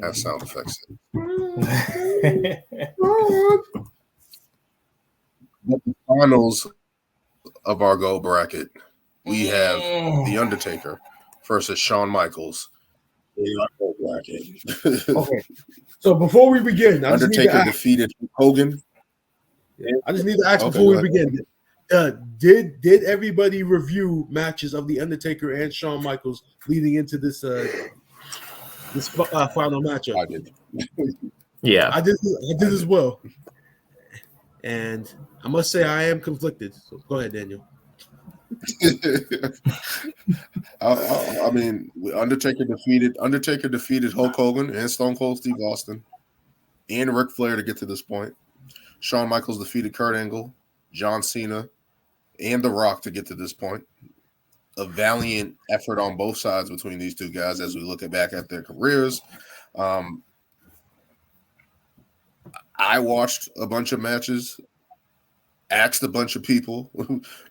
Have sound effects. But the finals of our gold bracket, we have The Undertaker versus Shawn Michaels in our gold bracket. Okay. So before we begin, Undertaker defeated Hogan. I just need to ask before we begin. Did everybody review matches of The Undertaker and Shawn Michaels leading into this final matchup? I did. Yeah, I did as well. And I must say I am conflicted. So go ahead, Daniel. I mean, Undertaker defeated Hulk Hogan and Stone Cold Steve Austin and Ric Flair to get to this point. Shawn Michaels defeated Kurt Angle, John Cena, and The Rock to get to this point. A valiant effort on both sides between these two guys as we look back at their careers. I watched a bunch of matches, asked a bunch of people,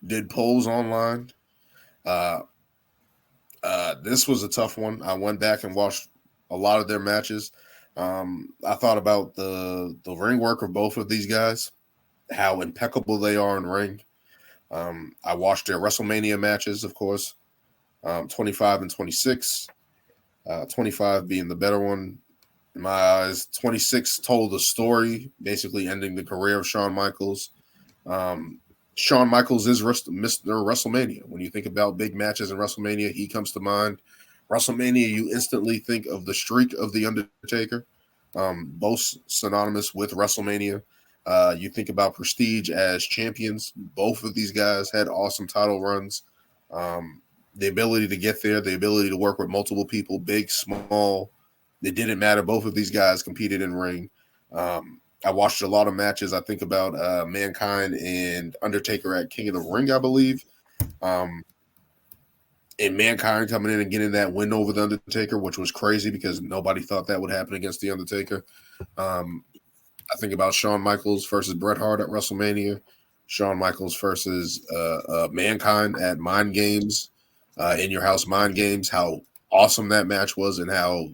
did polls online. This was a tough one. I went back and watched a lot of their matches. I thought about the ring work of both of these guys, how impeccable they are in ring. I watched their WrestleMania matches, of course, 25 and 26. 25 being the better one in my eyes. 26 told a story, basically ending the career of Shawn Michaels. Shawn Michaels is Mr. WrestleMania. When you think about big matches in WrestleMania, he comes to mind. WrestleMania, you instantly think of the streak of The Undertaker, both synonymous with WrestleMania. You think about Prestige as champions. Both of these guys had awesome title runs. The ability to get there, the ability to work with multiple people, big, small, it didn't matter. Both of these guys competed in ring. I watched a lot of matches. I think about Mankind and Undertaker at King of the Ring, I believe. And Mankind coming in and getting that win over the Undertaker, which was crazy because nobody thought that would happen against the Undertaker. I think about Shawn Michaels versus Bret Hart at WrestleMania. Shawn Michaels versus Mankind at Mind Games, In Your House Mind Games. How awesome that match was, and how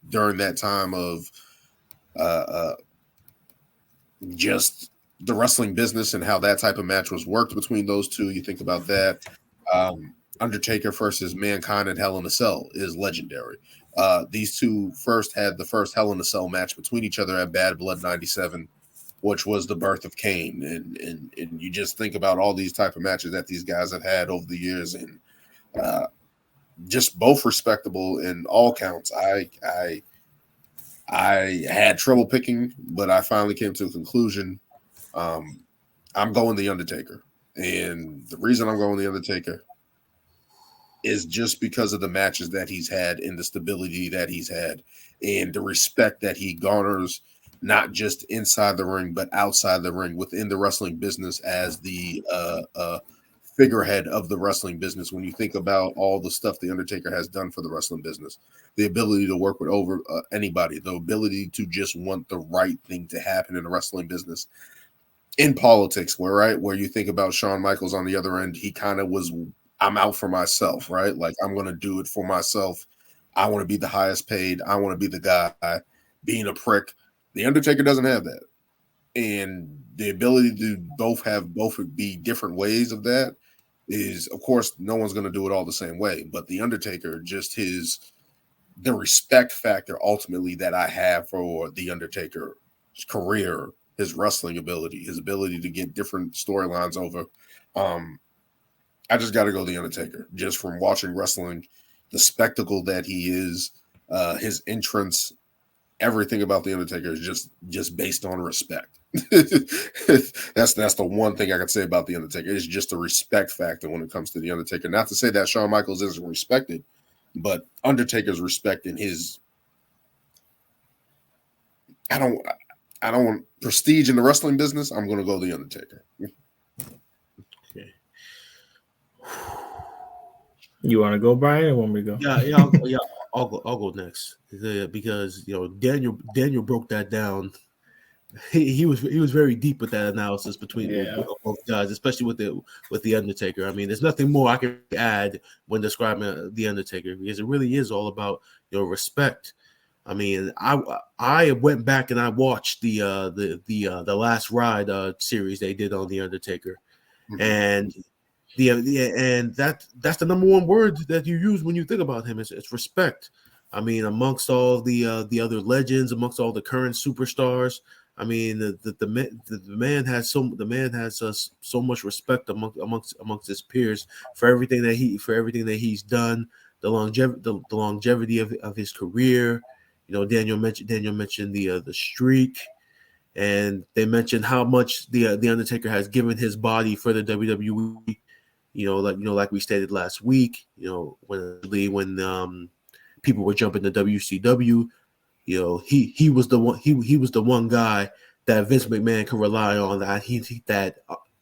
during that time of just the wrestling business and how that type of match was worked between those two. You think about that. Undertaker versus Mankind at Hell in a Cell is legendary. These two had the first Hell in a Cell match between each other at Bad Blood 97, which was the birth of Kane. And you just think about all these type of matches that these guys have had over the years, and just both respectable in all counts. I had trouble picking, but I finally came to a conclusion. I'm going The Undertaker. And the reason I'm going The Undertaker is just because of the matches that he's had and the stability that he's had and the respect that he garners, not just inside the ring, but outside the ring, within the wrestling business as the figurehead of the wrestling business. When you think about all the stuff The Undertaker has done for the wrestling business, the ability to work with over anybody, the ability to just want the right thing to happen in the wrestling business. In politics, where you think about Shawn Michaels on the other end, he kind of was, I'm out for myself, right? Like, I'm going to do it for myself. I want to be the highest paid. I want to be the guy. Being a prick. The Undertaker doesn't have that. And the ability to both be different ways of that is, of course, no one's going to do it all the same way. But The Undertaker, just the respect factor ultimately that I have for The Undertaker's career, his wrestling ability, his ability to get different storylines over. I just got to go The Undertaker, just from watching wrestling, the spectacle that he is, his entrance, everything about The Undertaker is just based on respect. That's the one thing I could say about The Undertaker. It's just a respect factor when it comes to The Undertaker. Not to say that Shawn Michaels isn't respected, but Undertaker's respect in his, I don't want prestige in the wrestling business. I'm going to go The Undertaker. Okay. You want to go, Brian, or want me to go? Yeah. I'll go next because Daniel broke that down. He was very deep with that analysis between both guys, especially with the Undertaker. I mean, there's nothing more I can add when describing the Undertaker, because it really is all about respect. I mean, I went back and I watched the Last Ride series they did on the Undertaker, and and that's the number one word that you use when you think about him. It's respect. I mean, amongst all the other legends, amongst all the current superstars, I mean, the man has so much respect amongst his peers for everything that he's done, the longevity of his career. You know, Daniel mentioned the streak, and they mentioned how much the Undertaker has given his body for the WWE. Like we stated last week. You know, when people were jumping to WCW, you know, he was the one. He was the one guy that Vince McMahon could rely on. That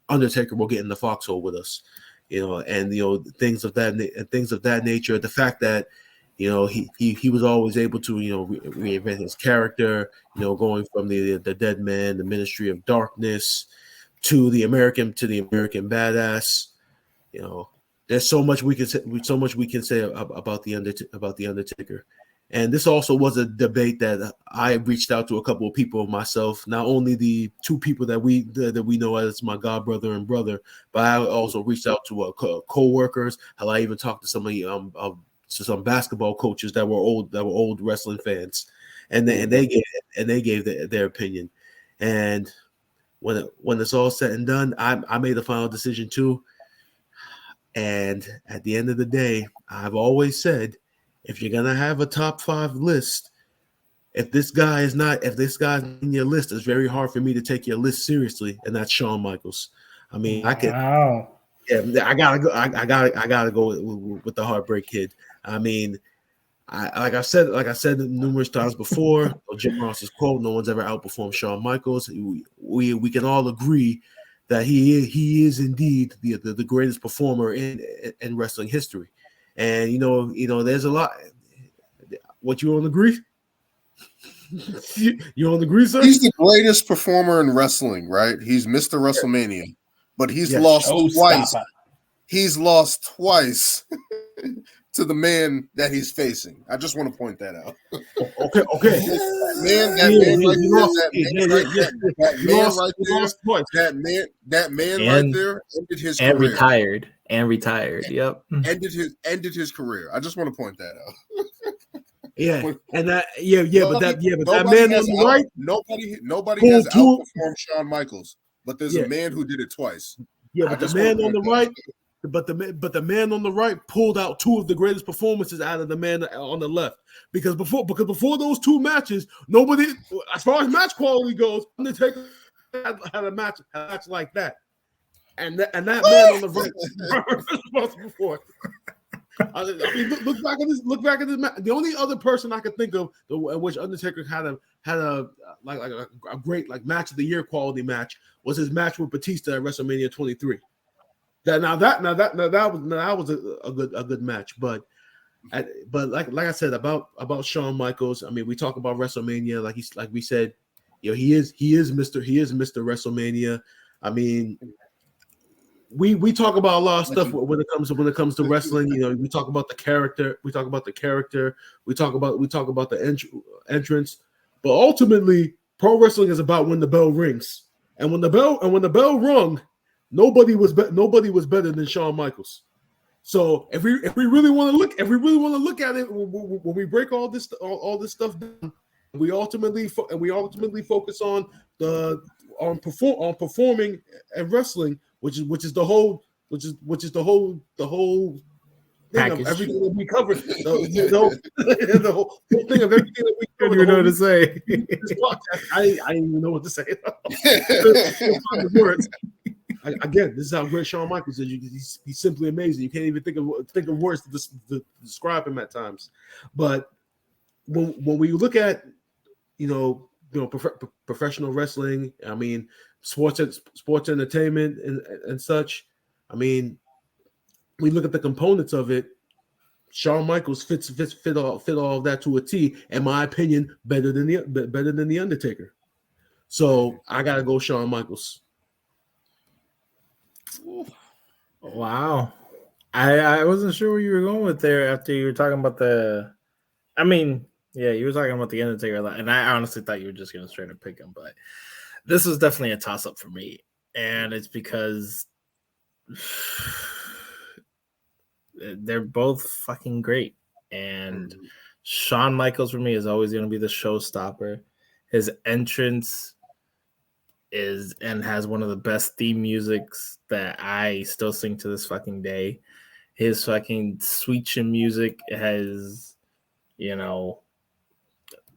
Undertaker will get in the foxhole with us. You know, and things of that nature. The fact that he was always able to reinvent his character. You know, going from the dead man, the Ministry of Darkness, to the American Badass. You know, there's so much we can say about the Undertaker. And this also was a debate that I reached out to a couple of people myself, not only the two people that we know as my god brother and brother, but I also reached out to co-workers. How I even talked to some basketball coaches that were old wrestling fans, and they gave their opinion. And when it's all said and done, I made the final decision too. And at the end of the day, I've always said, if you're gonna have a top 5 list, if this guy's in your list, it's very hard for me to take your list seriously, and that's Shawn Michaels. I mean, wow. I gotta go with the Heartbreak Kid. I mean, like I said numerous times before, Jim Ross's quote, "No one's ever outperformed Shawn Michaels." We can all agree that he is indeed the greatest performer in wrestling history. And there's a lot. What, you don't agree? You don't agree, sir? He's the greatest performer in wrestling, right? He's Mr. WrestleMania, but he's lost twice. He's lost twice to the man that he's facing. I just want to point that out. Okay. That man right there ended his career. And retired. Yep. Ended his career. I just want to point that out. Yeah, and that man on the right, nobody has outperformed Shawn Michaels, but there's a man who did it twice. Yeah, but the man on the right, but the man on the right pulled out 2 of the greatest performances out of the man on the left. Because before those 2 matches, nobody, as far as match quality goes, Undertaker had a match like that, and that man on the right before. I mean, look back at this match. The only other person I could think of in which Undertaker had a great match of the year quality match was his match with Batista at WrestleMania 23. That was a good match, but like I said about Shawn Michaels, I mean, we talk about WrestleMania like we said, he is Mr. WrestleMania. I mean, we talk about a lot of stuff when it comes to wrestling. We talk about the character, we talk about the entrance, but ultimately, pro wrestling is about when the bell rings, and when the bell rung, nobody was better than Shawn Michaels. So if we really want to look at it, when we break all this stuff down, we ultimately focus on performing and wrestling, which is the whole thing of everything that we covered. The whole thing of everything that we covered. You know what to say. I didn't even know what to say. Words. Again, this is how great Shawn Michaels is. He's simply amazing. You can't even think of words to describe him at times. But when we look at professional wrestling, I mean, sports entertainment and such, I mean, we look at the components of it. Shawn Michaels fit all of that to a T. In my opinion, better than the Undertaker. So I gotta go Shawn Michaels. Wow, I wasn't sure where you were going with there after you were talking about I mean, Yeah, you were talking about the Undertaker a lot, and I honestly thought you were just going to straight up pick him, but this was definitely a toss-up for me, and it's because they're both fucking great, and Shawn Michaels for me is always going to be the showstopper. His entrance is and has one of the best theme musics that I still sing to this fucking day. His fucking Sweet Chin music has,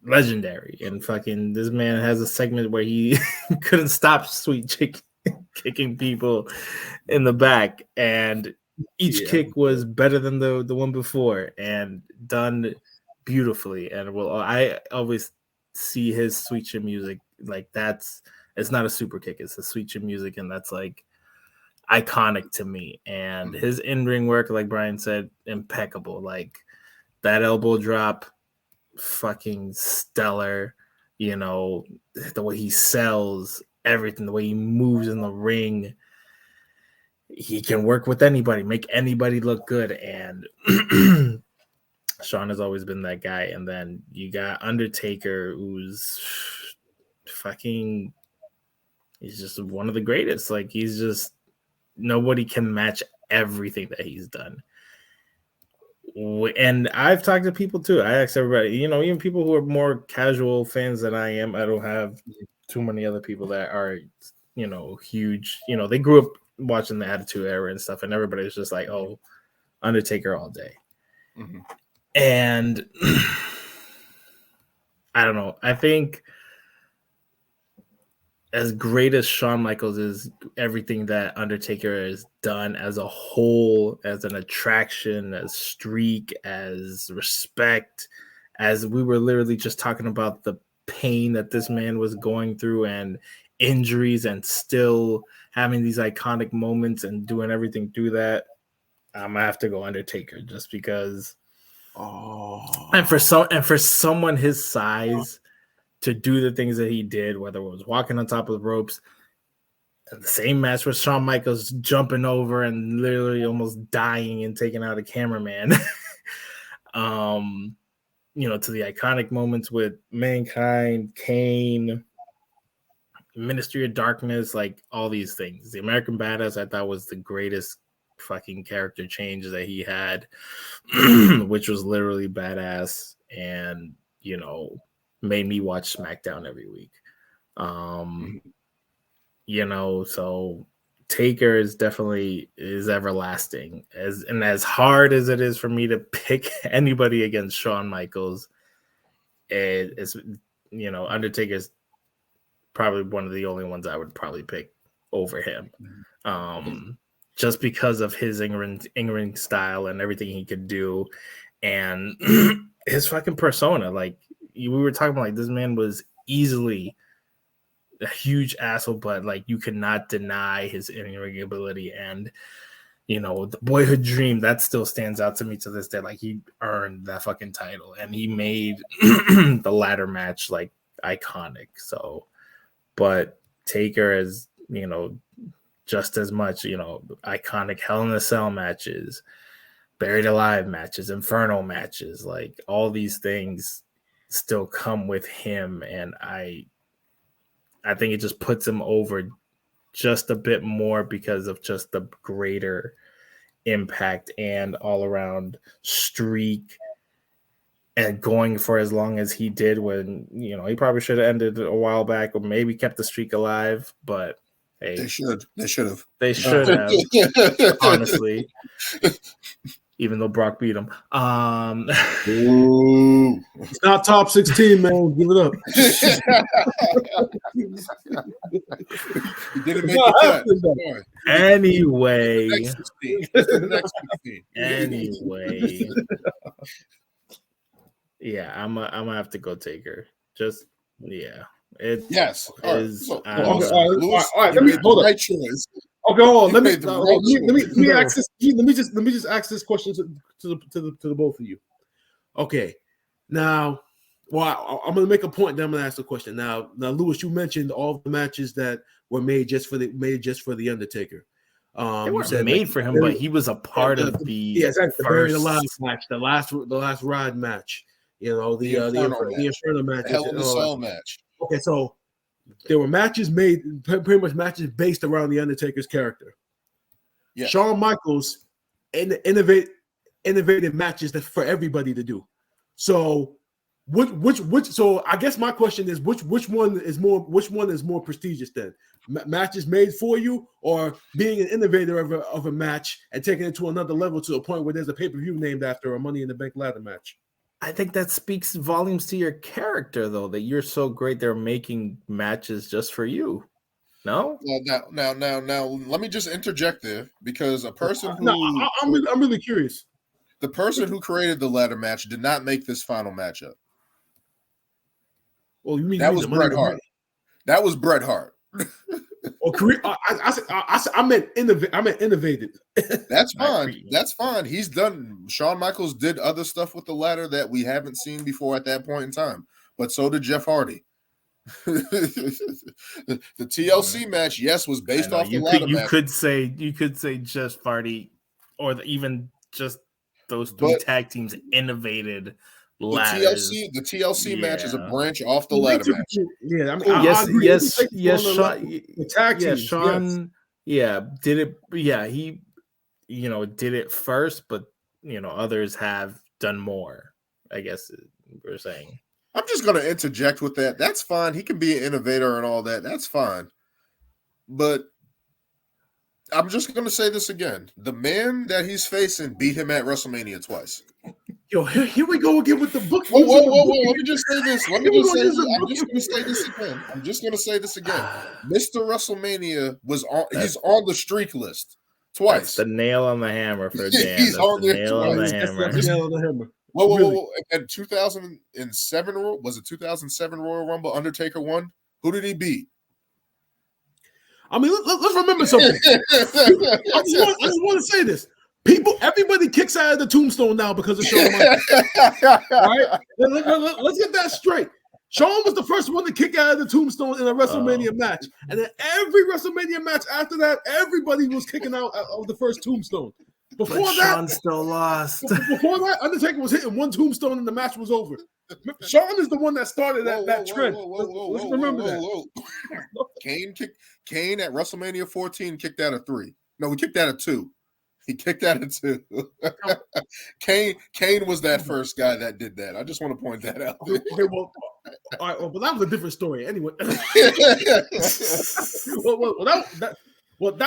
legendary. And fucking this man has a segment where he couldn't stop Sweet Chick kicking people in the back, and each kick was better than the one before and done beautifully. And I always see his Sweet Chin music like it's not a super kick, it's a Sweet Chin music, and that's like iconic to me. And his in-ring work, like Brian said, impeccable. Like that elbow drop, fucking stellar. The way he sells everything, the way he moves in the ring, he can work with anybody, make anybody look good. And Shawn has always been that guy. And then you got Undertaker, who's fucking, he's just one of the greatest. Like, he's just, nobody can match everything that he's done. And I've talked to people too. I asked everybody, even people who are more casual fans than I am. I don't have too many other people that are, huge. They grew up watching the Attitude Era and stuff, and everybody's just like, oh, Undertaker all day. Mm-hmm. And I don't know. I think as great as Shawn Michaels is, everything that Undertaker has done as a whole, as an attraction, as streak, as respect, as we were literally just talking about the pain that this man was going through and injuries and still having these iconic moments and doing everything through that, I'm gonna have to go Undertaker just because. And for someone his size to do the things that he did, whether it was walking on top of the ropes, and the same match with Shawn Michaels jumping over and literally almost dying and taking out a cameraman, to the iconic moments with Mankind, Kane, Ministry of Darkness, like all these things. The American Badass, I thought, was the greatest fucking character change that he had, which was literally badass and, made me watch SmackDown every week. So Taker is definitely everlasting. As hard as it is for me to pick anybody against Shawn Michaels, it's Undertaker's probably one of the only ones I would probably pick over him. Just because of his in-ring style and everything he could do, and his fucking persona. Like, we were talking about, like, this man was easily a huge asshole, but like you cannot deny his in-ring ability. And the boyhood dream, that still stands out to me to this day. Like, he earned that fucking title, and he made the ladder match like iconic. So, but Taker is just as much, iconic Hell in a Cell matches, Buried Alive matches, Inferno matches, like all these things still come with him. And I think it just puts him over just a bit more because of just the greater impact and all around streak and going for as long as he did when, he probably should have ended a while back or maybe kept the streak alive, but hey, they should have, honestly, even though Brock beat him. It's not top 16, man. Give it up. You didn't make the cut. Anyway. The next 16. Anyway. Yeah, I'm gonna have to go Taker. Just Yes. Is all right. Let me hold right choice. Okay, hold on. Let me ask this. Let me just ask this question to the both of you. Okay, now, I'm going to make a point. Then I'm going to ask the question. Now, Lewis, you mentioned all the matches that were made just for the Undertaker. They weren't made for him, but he was a part of the Buried Alive match, the last ride match. You know, the Inferno match, the Hell in the Cell match. Okay, so there were matches made, pretty much matches based around the Undertaker's character. Yeah. Shawn Michaels innovated matches that for everybody to do. So which so I guess my question is which one is more prestigious then? Matches made for you, or being an innovator of a match and taking it to another level to a point where there's a pay-per-view named after a Money in the Bank ladder match? I think that speaks volumes to your character, though, that you're so great they're making matches just for you. No? Well, now, let me just interject there, because a person who I'm really curious. The person who created the ladder match did not make this final matchup. Well, you mean that was Bret Hart? That was Bret Hart. I meant innovated. That's fine. That's fine. He's done. Shawn Michaels did other stuff with the ladder that we haven't seen before at that point in time. But so did Jeff Hardy. The TLC match, yes, was based off the ladder match. You could say Jeff Hardy, or even just those three tag teams innovated ladders. The TLC match is a branch off the ladder match. Yeah, I mean, yes, Shawn, did it. Yeah, he, did it first, but others have done more. I guess we're saying. I'm just going to interject with that. That's fine. He can be an innovator and all that. That's fine. But I'm just going to say this again. The man that he's facing beat him at WrestleMania twice. Yo, here we go again with the book. Whoa. Let me just say this. I'm just going to say this again. Mr. WrestleMania he's on the streak list twice. That's the nail on the hammer for Dan. He's on there nail on the hammer. Whoa. At 2007, was it 2007 Royal Rumble, Undertaker won? Who did he beat? I mean, let's remember something. I just want to say this. Everybody kicks out of the tombstone now because of Shawn Michaels. Right? Let's get that straight. Shawn was the first one to kick out of the tombstone in a WrestleMania match. And then every WrestleMania match after that, everybody was kicking out of the first tombstone. Before that, Shawn still lost. Before that, Undertaker was hitting one tombstone and the match was over. Shawn is the one that started that trend. Let's remember that. Kane at WrestleMania 14 kicked out of 3. No, he kicked out of 2. He kicked out of 2. Kane was that first guy that did that. I just want to point that out. Okay, well, all right, well, that was a different story. Anyway, that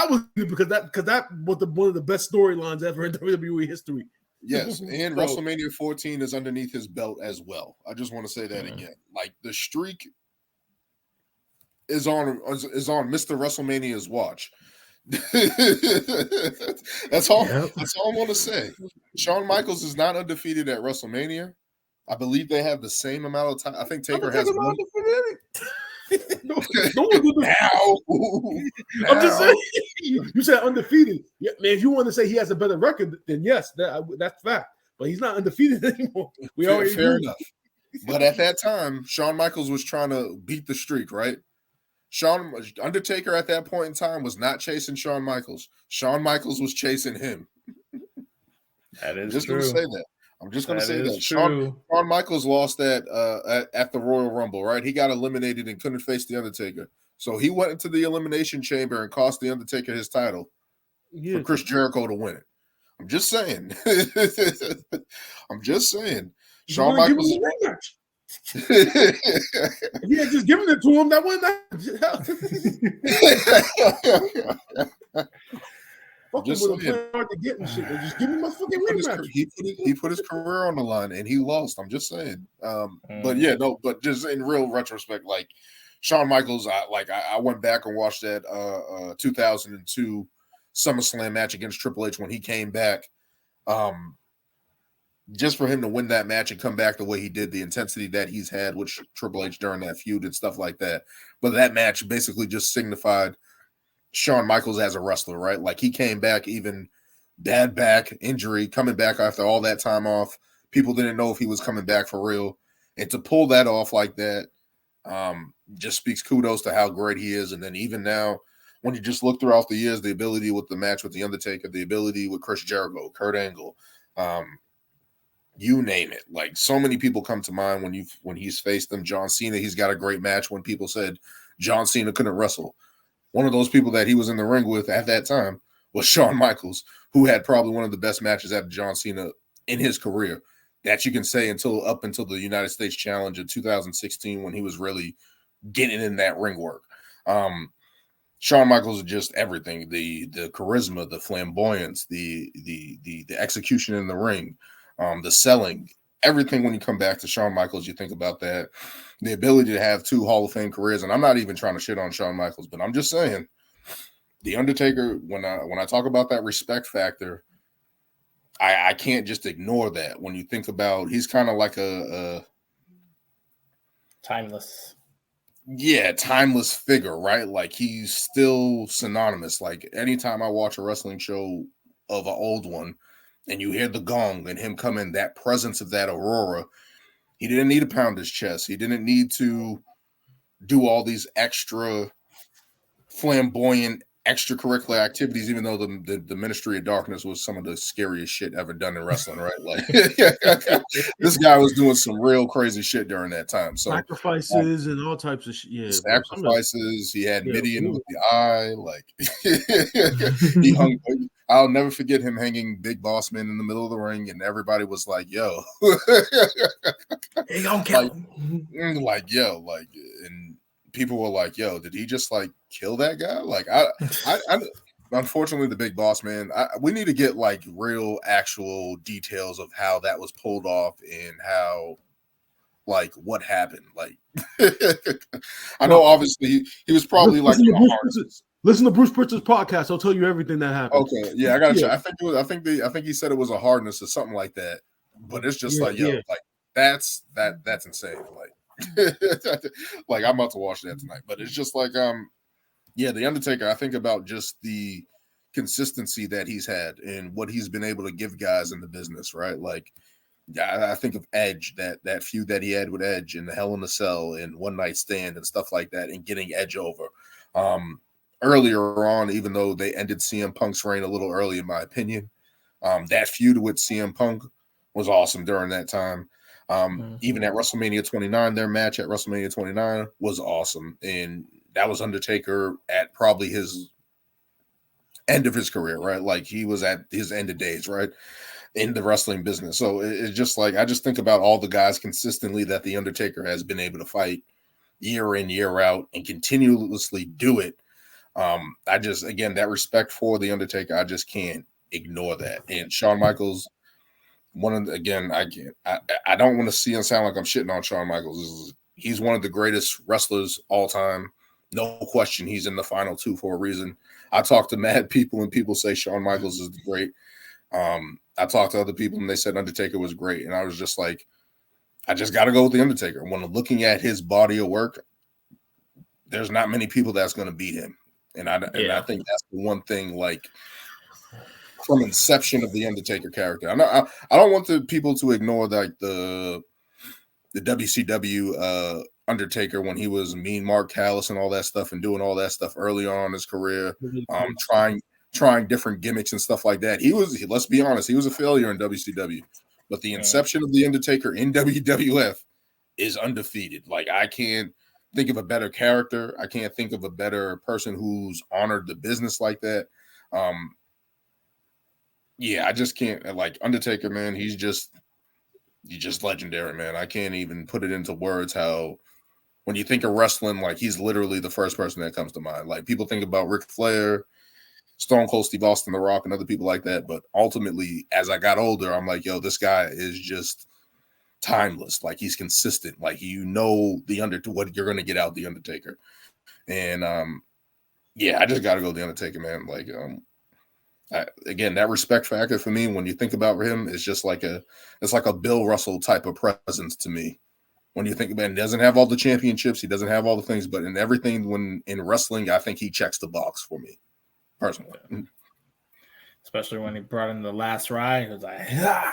was because that was one of the best storylines ever in WWE history. Yes, and WrestleMania 14 is underneath his belt as well. I just want to say that again. Like, the streak is on Mr. WrestleMania's watch. That's all. That's all I want to say. Shawn Michaels is not undefeated at WrestleMania. I believe they have the same amount of time. I think Taker has one. No one now. I'm just saying. You said undefeated. Yeah, man. If you want to say he has a better record, then yes, that's fact. But he's not undefeated anymore. Fair enough. But at that time, Shawn Michaels was trying to beat the streak, right? Undertaker at that point in time was not chasing Shawn Michaels. Shawn Michaels was chasing him. That is just true. Gonna say that. I'm just going to say that. Shawn Michaels lost at the Royal Rumble, right? He got eliminated and couldn't face The Undertaker. So he went into the Elimination Chamber and cost The Undertaker his title for Chris Jericho to win it. I'm just saying. Shawn Michaels. If he had just given it to him, that wouldn't just hard to get and shit. Just give me my fucking rematch. He put his career on the line and he lost. I'm just saying. But just in real retrospect, like Shawn Michaels, I went back and watched that 2002 SummerSlam match against Triple H when he came back. Just for him to win that match and come back the way he did, the intensity that he's had with Triple H during that feud and stuff like that. But that match basically just signified Shawn Michaels as a wrestler, right? Like, he came back, even bad back injury, coming back after all that time off. People didn't know if he was coming back for real. And to pull that off like that just speaks kudos to how great he is. And then even now, when you just look throughout the years, the ability with the match with The Undertaker, the ability with Chris Jericho, Kurt Angle, You name it. Like, so many people come to mind when he's faced them. John Cena, he's got a great match when people said John Cena couldn't wrestle. One of those people that he was in the ring with at that time was Shawn Michaels, who had probably one of the best matches after John Cena in his career that you can say up until the United States Challenge in 2016 when he was really getting in that ring work. Shawn Michaels is just everything: the charisma, the flamboyance, the execution in the ring, the selling, everything. When you come back to Shawn Michaels, you think about that, the ability to have 2 Hall of Fame careers. And I'm not even trying to shit on Shawn Michaels, but I'm just saying, The Undertaker. When I talk about that respect factor, I can't just ignore that. When you think about, he's kind of like a timeless. Yeah, timeless figure, right? Like, he's still synonymous. Like, anytime I watch a wrestling show of an old one and you hear the gong and him come in, that presence of that aurora, he didn't need to pound his chest. He didn't need to do all these extra flamboyant extracurricular activities, even though the Ministry of Darkness was some of the scariest shit ever done in wrestling, right? Like, this guy was doing some real crazy shit during that time. So sacrifices and all types of shit. Yeah, sacrifices. He had Midian with the eye. Like, he hung. I'll never forget him hanging Big Boss Man in the middle of the ring, and everybody was like, "Yo, he gonna kill him." Like, yo, like, and people were like, "Yo, did he just like kill that guy?" Like, I unfortunately, the Big Boss Man, we need to get like real, actual details of how that was pulled off and how, like, what happened. Like, I know obviously he was probably listen to Bruce Prichard's podcast. I'll tell you everything that happened. Okay, yeah, I gotta check. I think he said it was a hardness or something like that. But it's just like, yo, like, that's insane. Like, like, I'm about to watch that tonight. But it's just like, The Undertaker, I think about just the consistency that he's had and what he's been able to give guys in the business, right? Like, I think of Edge, that feud that he had with Edge and the Hell in a Cell and One Night Stand and stuff like that, and getting Edge over. Earlier on, even though they ended CM Punk's reign a little early, in my opinion, that feud with CM Punk was awesome during that time. Even at WrestleMania 29, their match at WrestleMania 29 was awesome. And that was Undertaker at probably his end of his career, right? Like, he was at his end of days, right? In the wrestling business. So it's just like, I just think about all the guys consistently that the Undertaker has been able to fight year in, year out, and continuously do it. I just, again, that respect for the Undertaker, I just can't ignore that. And Shawn Michaels, I don't want to see and sound like I'm shitting on Shawn Michaels. He's one of the greatest wrestlers all time. No question, he's in the final 2 for a reason. I talk to mad people and people say Shawn Michaels is great. I talked to other people and they said Undertaker was great. And I was just like, I just got to go with the Undertaker. When I'm looking at his body of work, there's not many people that's going to beat him. And I think that's the one thing, like, from inception of the Undertaker character. I don't want the people to ignore, like, the WCW Undertaker when he was Mean Mark Callis and all that stuff, and doing all that stuff early on in his career, trying different gimmicks and stuff like that. Let's be honest, he was a failure in WCW. But the inception of the Undertaker in WWF is undefeated. Like, I can't think of a better character. I can't think of a better person who's honored the business like that. I just can't. Like, Undertaker, man, he's just legendary, man. I can't even put it into words how, when you think of wrestling, like, he's literally the first person that comes to mind. Like, people think about Ric Flair, Stone Cold Steve Austin, The Rock, and other people like that. But ultimately, as I got older, I'm like, yo, this guy is just timeless. Like, he's consistent. Like, what you're going to get out the Undertaker. And I just got to go the Undertaker, man. Like, again, that respect factor for me, when you think about him, is just like it's like a Bill Russell type of presence to me. When you think about it, he doesn't have all the championships, he doesn't have all the things, but in everything, when in wrestling, I think he checks the box for me personally. Especially when he brought in the last ride, it was like, wow.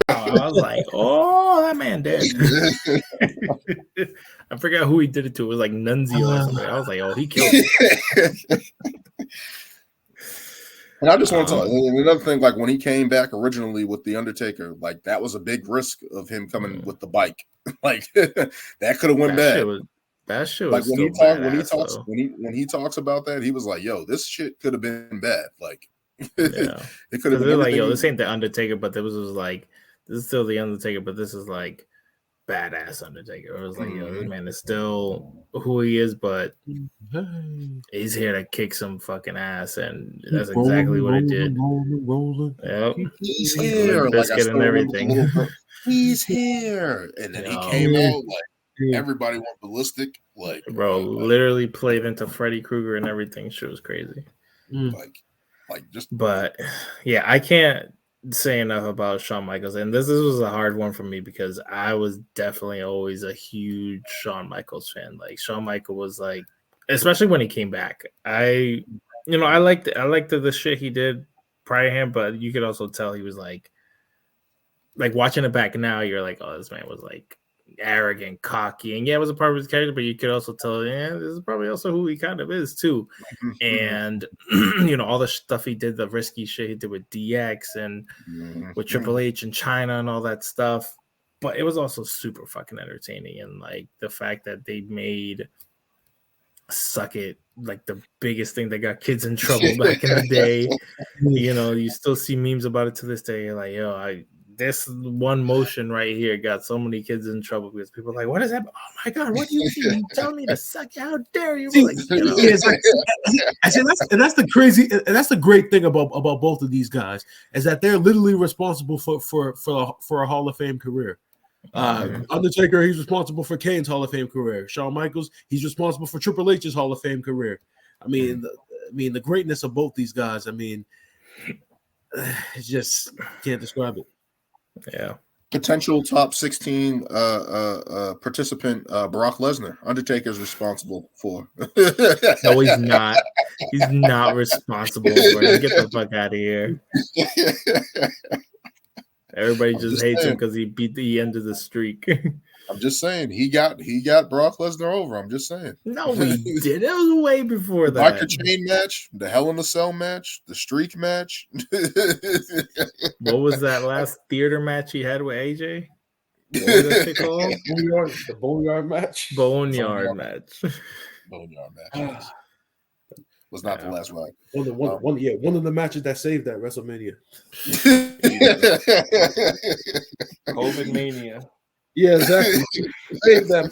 I was like, oh, that man dead. I forgot who he did it to. It was like Nunzio or something. I was like, oh, he killed him. And I just want to talk. And another thing, like when he came back originally with the Undertaker, like that was a big risk of him coming with the bike. Like that could have went bad. That shit like was still badass, when he talks about that, he was like, "Yo, this shit could have been bad." Like, yeah, it could have been like, "Yo, this ain't the Undertaker," but this was like, "This is still the Undertaker," but this is like badass Undertaker. It was like, "Yo, this man is still who he is," but he's here to kick some fucking ass, and that's exactly what it did. Yep, he's here, like I and everything. He's here, and then he came out like. Everybody went ballistic, like bro. Literally played into Freddy Krueger and everything. Shit was crazy. But yeah, I can't say enough about Shawn Michaels, and this was a hard one for me because I was definitely always a huge Shawn Michaels fan. Like Shawn Michaels was like, especially when he came back. I liked the shit he did prior to him, but you could also tell he was like watching it back now, you're like, oh, this man was like arrogant, cocky, and yeah, it was a part of his character, but you could also tell, yeah, this is probably also who he kind of is too. And all the stuff he did, the risky shit he did with DX and with Triple H in China and all that stuff, but it was also super fucking entertaining. And like the fact that they made Suck It like the biggest thing that got kids in trouble back in the day. You still see memes about it to this day. You're like, yo, this one motion right here got so many kids in trouble because people are like, what is that? Oh my God, what do you mean? You tell me to suck it? How dare you? Like, that's the crazy, and that's the great thing about both of these guys is that they're literally responsible for a Hall of Fame career. Undertaker, he's responsible for Kane's Hall of Fame career. Shawn Michaels, he's responsible for Triple H's Hall of Fame career. I mean, the greatness of both these guys. I mean, it's just can't describe it. Yeah. Potential top 16 participant Brock Lesnar. Undertaker's responsible for. No, he's not. He's not responsible for it. Get the fuck out of here. Everybody just hates him because he beat the end of the streak. I'm just saying he got Brock Lesnar over. I'm just saying. No, he did. It was way before that. Biker chain match, the Hell in a Cell match, the streak match. What was that last theater match he had with AJ? What was that shit called? The Boneyard match. Boneyard match. Boneyard match. Was not the last ride. One of the matches that saved that WrestleMania. COVID mania. Yeah, exactly. Saved that.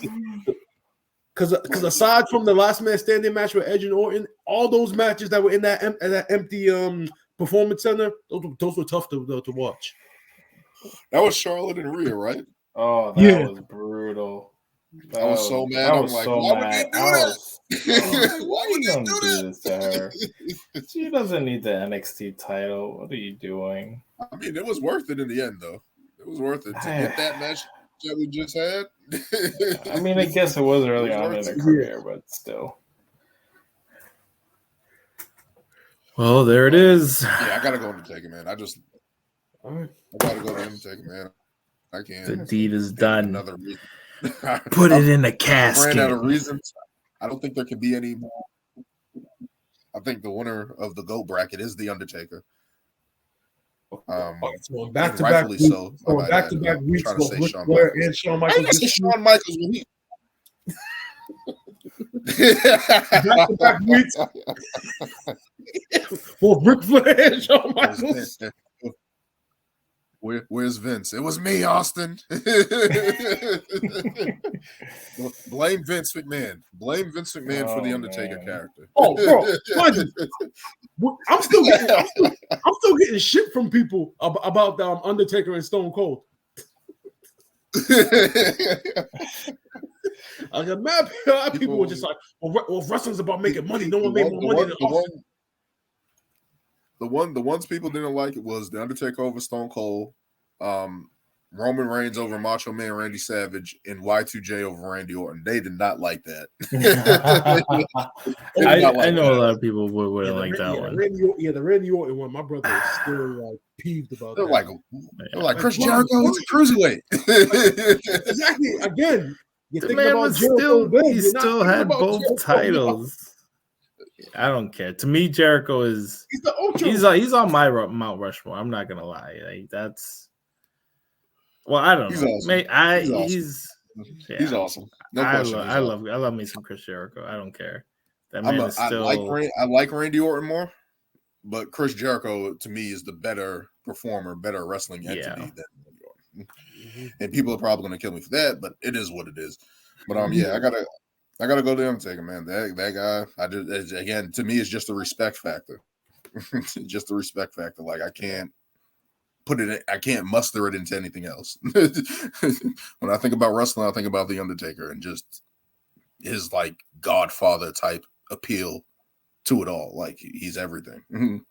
Because aside from the last man standing match with Edge and Orton, all those matches that were in that empty performance center, those were tough to watch. That was Charlotte and Rhea, right? Oh, that was brutal. I was so mad. I'm like, why would you do this? Why would you do this to her? She doesn't need the NXT title. What are you doing? I mean, it was worth it in the end, though. It was worth it to get that match that we just had. I mean, I guess it was early on in her career, but still. Well, there it is. Yeah, I gotta go Undertaker, man. I gotta go Undertaker, man. I can't. The deed is done. Another reason. Put it in a casket. Ran out of reasons. I don't think there can be any more. I think the winner of the GOAT bracket is the Undertaker. So back to back weeks. Back to back weeks. Ric Flair and Shawn Michaels. I said Shawn Michaels when he. Back to back weeks. For Ric Flair and Shawn Michaels. Where's Vince? It was me, Austin. Blame Vince McMahon. Blame Vince McMahon for the Undertaker character. Oh, bro, I'm still getting shit from people about Undertaker and Stone Cold. I got mad people were just like, well, wrestling's about making money. No one made more money than Austin. The ones people didn't like it was the Undertaker over Stone Cold, Roman Reigns over Macho Man Randy Savage, and Y2J over Randy Orton. They did not like that. I know a lot of people wouldn't like that one. The Randy Orton one, my brother is still like peeved about. They're like Chris Jericho is a cruiserweight. Exactly. Again, the man was he still had both titles. I don't care. To me, Jericho is He's the Ultra. he's on my Mount Rushmore. I'm not gonna lie. Like that's I don't He's know. awesome. He's awesome. No question. I love me some Chris Jericho. I don't care. That man is I still. like Randy Orton more, but Chris Jericho to me is the better performer, better wrestling entity than Randy Orton. And people are probably going to kill me for that, but it is what it is. But I gotta go to the Undertaker, man. That guy, again, to me, it's just a respect factor. Just a respect factor. Like I can't muster it into anything else. When I think about wrestling, I think about the Undertaker and just his like Godfather type appeal to it all. Like he's everything.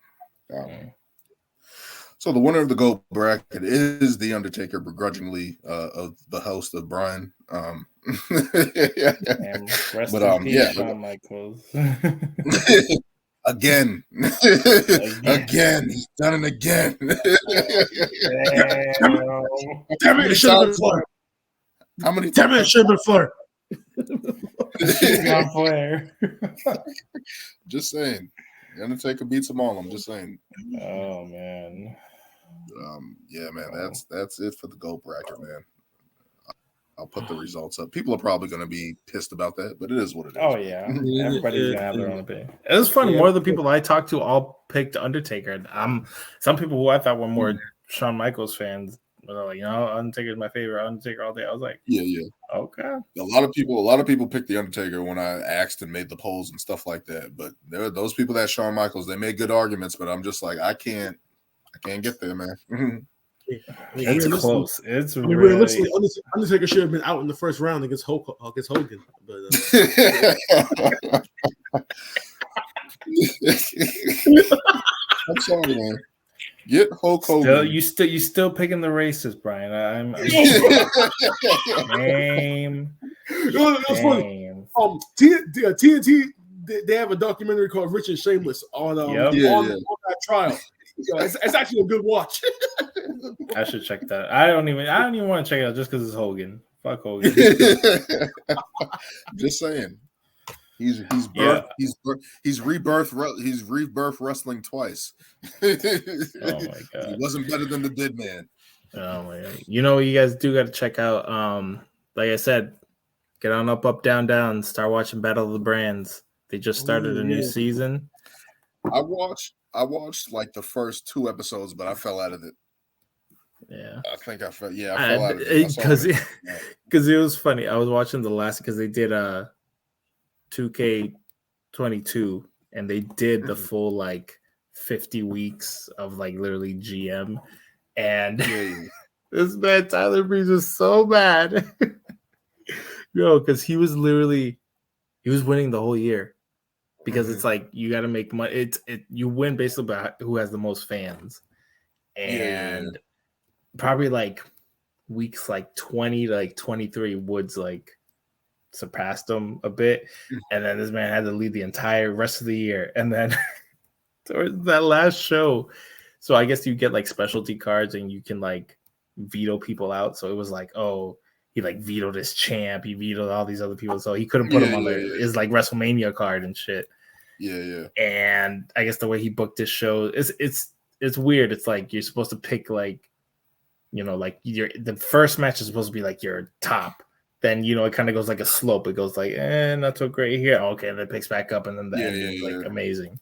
So the winner of the GOAT bracket is the Undertaker, begrudgingly of the host of Brian. Shawn Michaels. Again, he's done it again. Damn it, it should have been Flair. How many? Damn it, it should have been Flair. Got Flair. Just saying, the Undertaker beats them all. I'm just saying. Oh man. Yeah, man. That's it for the GOAT bracket, man. I'll put the results up. People are probably going to be pissed about that, but it is what it is. Oh yeah, everybody's gonna have their own opinion. It was funny. More of the people I talked to all picked Undertaker. Some people who I thought were more Shawn Michaels fans were like, Undertaker is my favorite. Undertaker all day. I was like, yeah, okay. A lot of people picked the Undertaker when I asked and made the polls and stuff like that. But there are those people that Shawn Michaels. They made good arguments, but I'm just like, I can't get there, man. It's close. It's really realistically, Undertaker should have been out in the first round against Hogan. But I'm sorry, man. Get Hulk Hogan. You still picking the racist, Brian. I'm Name. That's funny. TNT. They have a documentary called "Rich and Shameless" on that trial. It's actually a good watch. I should check that. I don't even want to check it out just because it's Hogan. Fuck Hogan. Just saying. He's rebirth wrestling twice. Oh my god. He wasn't better than the Dead Man. Oh my god. You guys do got to check out like I said, get on up down down, start watching Battle of the Brands. They just started a new season. I watched like the first 2 episodes, but I fell out of it. Yeah, I think I fell out of it because it was funny. I was watching the last because they did 2K22 and they did the full like 50 weeks of like literally GM, and this man Tyler Breeze was so mad, because he was winning the whole year. Because it's like you got to make money. You win basically by who has the most fans, and probably like weeks like 20 to like 23 Woods like surpassed him a bit, and then this man had to lead the entire rest of the year. And then towards that last show, so I guess you get like specialty cards and you can like veto people out. So it was like, oh, he like vetoed his champ, he vetoed all these other people, so he couldn't put him on his like WrestleMania card and shit. Yeah. And I guess the way he booked his show it's weird. It's like you're supposed to pick like, like the first match is supposed to be like your top. Then it kind of goes like a slope. It goes like, not so great here. Okay, and then it picks back up, and then the end is like amazing.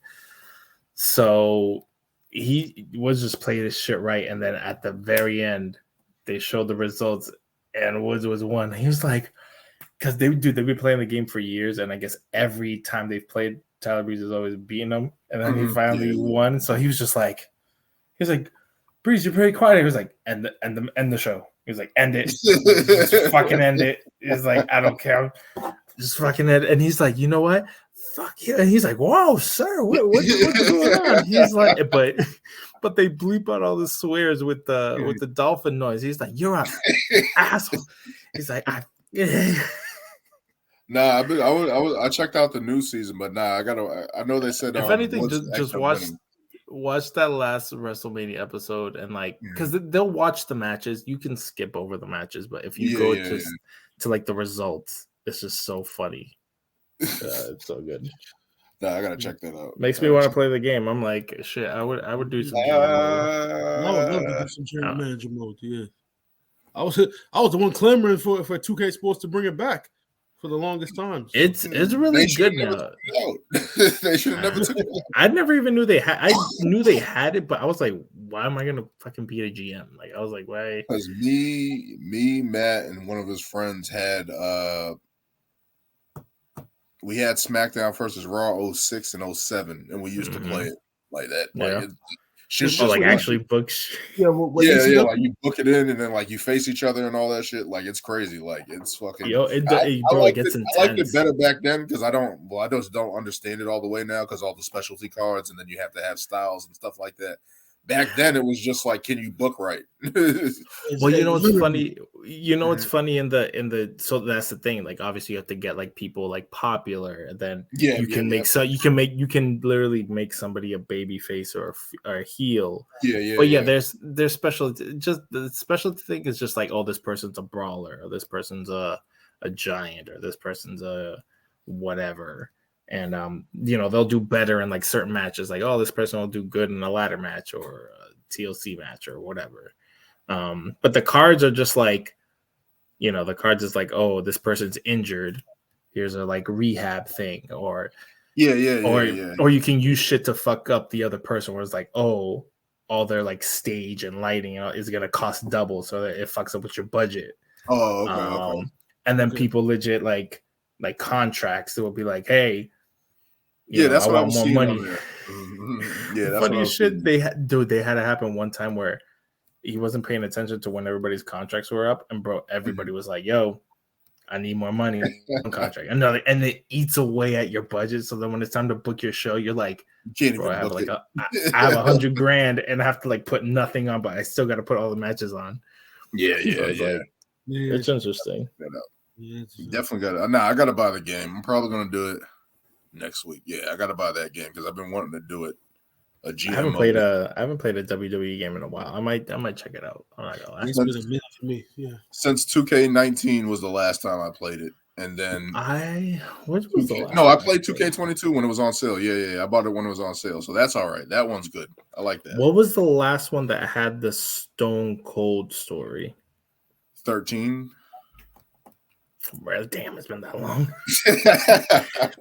So he was just playing his shit right, and then at the very end, they showed the results, and Woods was one. He was like, because they've been playing the game for years, and I guess every time they've played, Tyler Breeze has always beaten them, and then he finally won. So he was like, Breeze, you're pretty quiet. He was like, end the show. He was like, end it, just fucking end it. He's like, I don't care, just fucking end it. And he's like, you know what? Fuck you. And he's like, whoa, sir, what's going on? He's like, but they bleep out all the swears with the dolphin noise. He's like, you're an asshole. He's like, Nah, I checked out the new season, but I know they said if anything, just watch that last WrestleMania episode and like, because they'll watch the matches. You can skip over the matches, but if you go to like the results, it's just so funny. It's so good. Nah, I gotta check that out. Makes me want to play the game. I'm like, shit. I would do some. I would love to do some general manager mode. Yeah, I was the one clamoring for 2K Sports to bring it back for the longest time. So. It's really good now. They should have never took it out. I never even knew they had. I knew they had it, but I was like, why am I gonna fucking be a GM? Like, I was like, why? Because me, Matt, and one of his friends had we had SmackDown versus Raw 06 and 07, and we used to play it like that. Like, just like actually books. Yeah, like you book it in, and then like you face each other and all that shit. Like, it's crazy. Like, it's fucking. Yo, it gets intense. I liked it better back then because I just don't understand it all the way now because all the specialty cards, and then you have to have styles and stuff like that. Back then, it was just like, can you book right? Well, you know what's funny? You know what's funny in the so that's the thing. Like, obviously, you have to get like people like popular, and then you can literally make somebody a baby face or a heel. But there's special. Just the specialty thing is just like, oh, this person's a brawler, or this person's a giant, or this person's a whatever. And they'll do better in like certain matches, like, oh, this person will do good in a ladder match or a TLC match or whatever. But the cards are just like, the cards is like, oh, this person's injured, here's a like rehab thing, or you can use shit to fuck up the other person, where it's like, oh, all their like stage and lighting is gonna cost double, so that it fucks up with your budget. Okay. And then people legit like contracts that will be like, hey, that's what I want more money. Yeah, that's funny shit. They had to happen one time where he wasn't paying attention to when everybody's contracts were up, and everybody was like, yo, I need more money on contract. And it eats away at your budget. So then when it's time to book your show, you're like, bro, I have $100 grand and I have to like put nothing on, but I still got to put all the matches on. It's interesting. You definitely got it. Nah, I got to buy the game. I'm probably going to do it next week. Yeah, I got to buy that game because I've been wanting to do it. I haven't played a WWE game in a while. I might check it out. I'm not gonna lie. It's been a minute for me. Yeah. Since 2K19 was the last time I played it, and then I played 2K22 when it was on sale. Yeah. I bought it when it was on sale, so that's all right. That one's good. I like that. What was the last one that had the Stone Cold story? 13. Well, damn, it's been that long.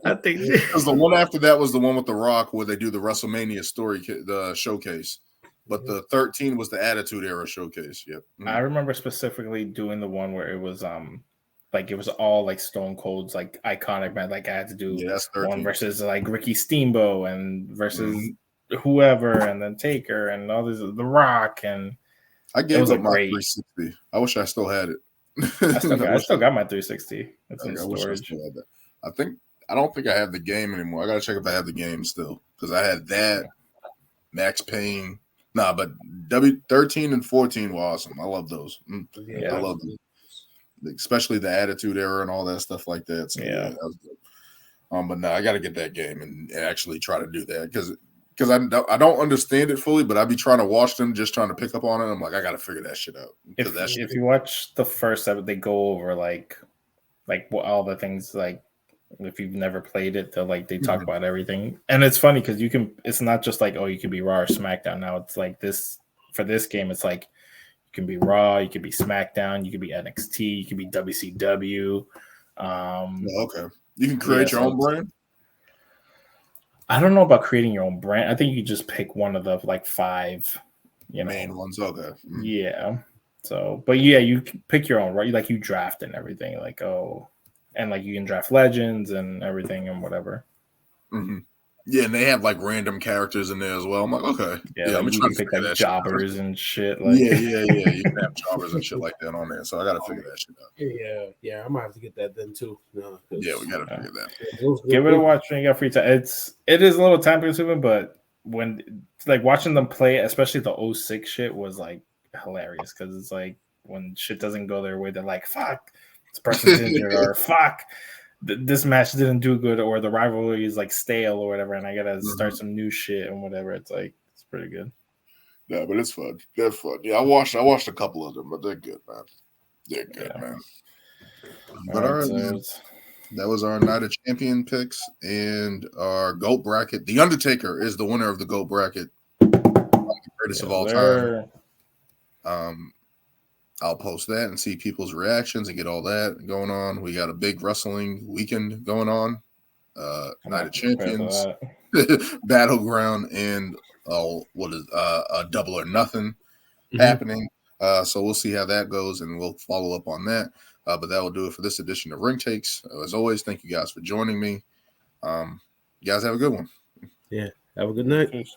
I think because the one after that was the one with The Rock where they do the WrestleMania story, the showcase. But the 13 was the Attitude Era showcase. Yep. I remember specifically doing the one where it was like it was all like Stone Cold's like iconic man. Like I had to do one versus like Ricky Steamboat and versus whoever, and then Taker and all this, The Rock, and I gave up my 360. I wish I still had it. I still got my 360. It's in storage. I don't think I have the game anymore. I gotta check if I have the game still because I had that Max Payne. Nah, but W13 and 14 were awesome. I love those. I love them, especially the Attitude Era and all that stuff like that. So that was good. But no, I got to get that game and actually try to do that because I don't understand it fully, but I be trying to watch them, just trying to pick up on it. I'm like, I got to figure that shit out. If you watch the first episode, they go over like what all the things, like if you've never played it, they talk about everything. And it's funny because it's not just like, oh, you can be Raw or SmackDown. Now it's like this for this game. It's like you can be Raw, you can be SmackDown, you can be NXT, you can be WCW. Okay, you can create your own brand. I don't know about creating your own brand. I think you just pick one of the like 5, main ones. Okay. Yeah. So, but yeah, you pick your own, right? Like you draft and everything. Like, and like you can draft legends and everything and whatever. Mm-hmm. Yeah, and they have like random characters in there as well. I'm like, okay, yeah, I'm trying to pick like jobbers and shit. Like, yeah. You can have jobbers and shit like that on there. So I got to figure that shit out. Yeah, I might have to get that then too. No, yeah, we got to figure that. Give it a watch when you got free time. It is a little time consuming, but when like watching them play, especially the 06 shit, was like hilarious because it's like when shit doesn't go their way, they're like, fuck, this person's injured, or fuck, this match didn't do good, or the rivalry is like stale or whatever, and I gotta start some new shit and whatever. It's like, it's pretty good. Yeah, but it's fun. They're fun. Yeah, I watched a couple of them, but they're good, man. They're good, man. But all right, That was our Night of Champion picks and our GOAT bracket. The Undertaker is the winner of the GOAT bracket. The greatest of all time. I'll post that and see people's reactions and get all that going on. We got a big wrestling weekend going on. Night of Champions, Battleground, and a Double or Nothing happening. So we'll see how that goes, and we'll follow up on that. But that will do it for this edition of Ring Takes. As always, thank you guys for joining me. You guys have a good one. Yeah, have a good night. Peace,